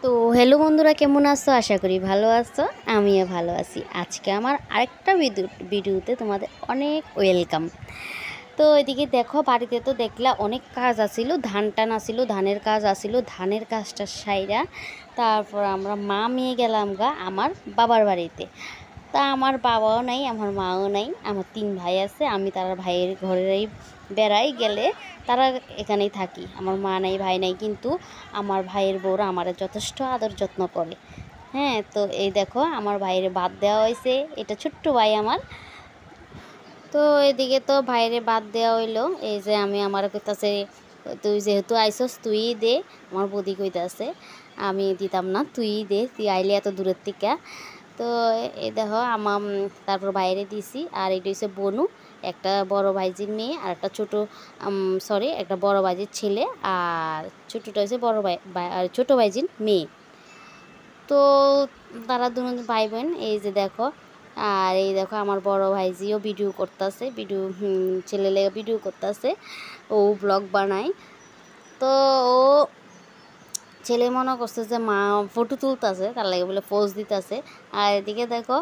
তো হ্যালো বন্ধুরা, কেমন আছো? আশা করি ভালো আছো। আমিও ভালো আছি। আজকে আমার আরেকটা ভিডিওতে তোমাদের অনেক ওয়েলকাম। তো এদিকে দেখো, বাড়িতে তো দেখলা অনেক কাজ আছিল, ধান টান আসিল, ধানের কাজ আসিল, ধানের কাজটা সাইরা তারপর আমরা মা মেয়ে গেলাম আমার বাবার বাড়িতে। তা আমার বাবাও নাই, আমার মাও নাই, আমার 3 ভাই আছে। আমি তার ভাইয়ের ঘরেই বেড়াই গেলে তারা এখানেই থাকি। আমার মা নাই, ভাই নাই, কিন্তু আমার ভাইয়ের বউরা আমার যথেষ্ট আদর যত্ন করে। হ্যাঁ, তো এই দেখো আমার ভাইয়ের বাদ দেওয়া হয়েছে, এটা ছোট্ট ভাই আমার। তো এদিকে তো ভাইয়ের বাদ দেওয়া হইলো। এই যে আমি আমার কইতাছে, তুই যেহেতু আইসস তুই দে। আমার বৌদি কইতাছে আমি দিতাম না, তুই দে, তুই আইলে এত দূরের থেকে। তো এই দেখো আমার তারপর বাইরে দিছি। আর এটা হচ্ছে বনু, একটা বড় ভাইজির মেয়ে, আর একটা ছোটো একটা বড় ভাইজির ছেলে, আর ছোটোটা হচ্ছে বড় ভাই আর ছোটো ভাইজির মেয়ে। তো তারা দুজন ভাই বোন। এই যে দেখো, আর এই দেখো আমার বড় ভাইজিও ভিডিও করতেছে, ছেলে লেগে ভিডিও করতেছে, ও ব্লগ বানায়। তো ও ছেলে মনে করছে যে মা ফটো তুলতেছে, তার লাগে বলে পোজ দিতেছে। আর এদিকে দেখো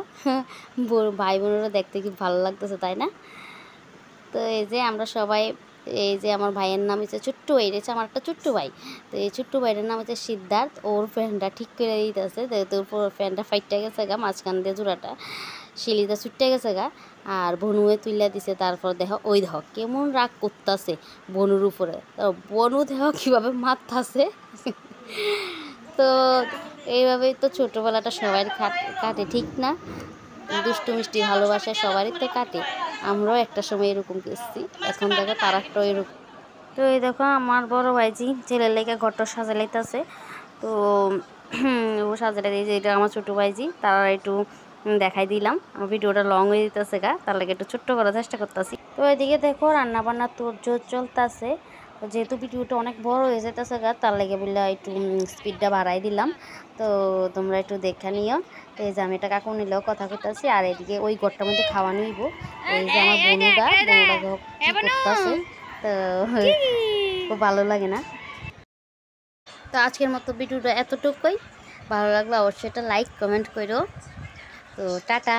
ভাই বোনেরা দেখতে কি ভালো লাগতেছে, তাই না? তো এই যে আমরা সবাই, এই যে আমার ভাইয়ের নাম হচ্ছে ছোট্টু ভাই, এটা আমার একটা ছোট্টু ভাই। তো এই ছোট্টু ভাইয়ের নাম হচ্ছে সিদ্ধার্থ। ওর ফ্যানটা ঠিক করে দিতেছে, তোর ফ্যানটা ফাইটটা গেছে মাঝখান দিয়ে জোড়াটা শিলিটা ছুটতে গেছে আর বনুয়ে তুইলা দিছে। তারপর দেখো ওই দেখো কেমন রাগ করতেছে বনুর উপরে, তো বনু দেখো কীভাবে মারতাছে। তো এইভাবেই তো ছোটোবেলাটা সবাই কাটে, ঠিক না? দুষ্টু মিষ্টি ভালোবাসা সবারই তো কাটে। আমরাও একটা সময় এরকম করছি, এখন দেখো তারাটাও এরকম। তো এই দেখো আমার বড় ভাইজি ছেলের লেগে ঘরটা সাজালাইতেছে। তো ও সাজালাই দিয়েছে, এটা আমার ছোটো ভাইজি। তারা একটু দেখাই দিলাম, আমার ভিডিওটা লং হয়ে দিতেছে তার লাগে একটু ছোট্ট করার চেষ্টা করতেছি। তো এদিকে দেখো রান্নাবান্না তোর জোর চলতেছে। যেহেতু ভিডিওটা অনেক বড় হয়ে যেতেছে তার লাগে বললে একটু স্পিডটা বাড়াই দিলাম। তো তোমরা একটু দেখে নিও। তো এই যে আমি এটা কাকু নিলেও কথা করতেছি, আর এদিকে ওই ঘরটার মধ্যে খাওয়া নিব। এই যে আমার বনুটা কি করতেছে, তো খুব ভালো লাগে না? তো আজকের মতো ভিডিওটা এতটুকুই। ভালো লাগলে অবশ্যই এটা লাইক কমেন্ট করো। তো টাটা।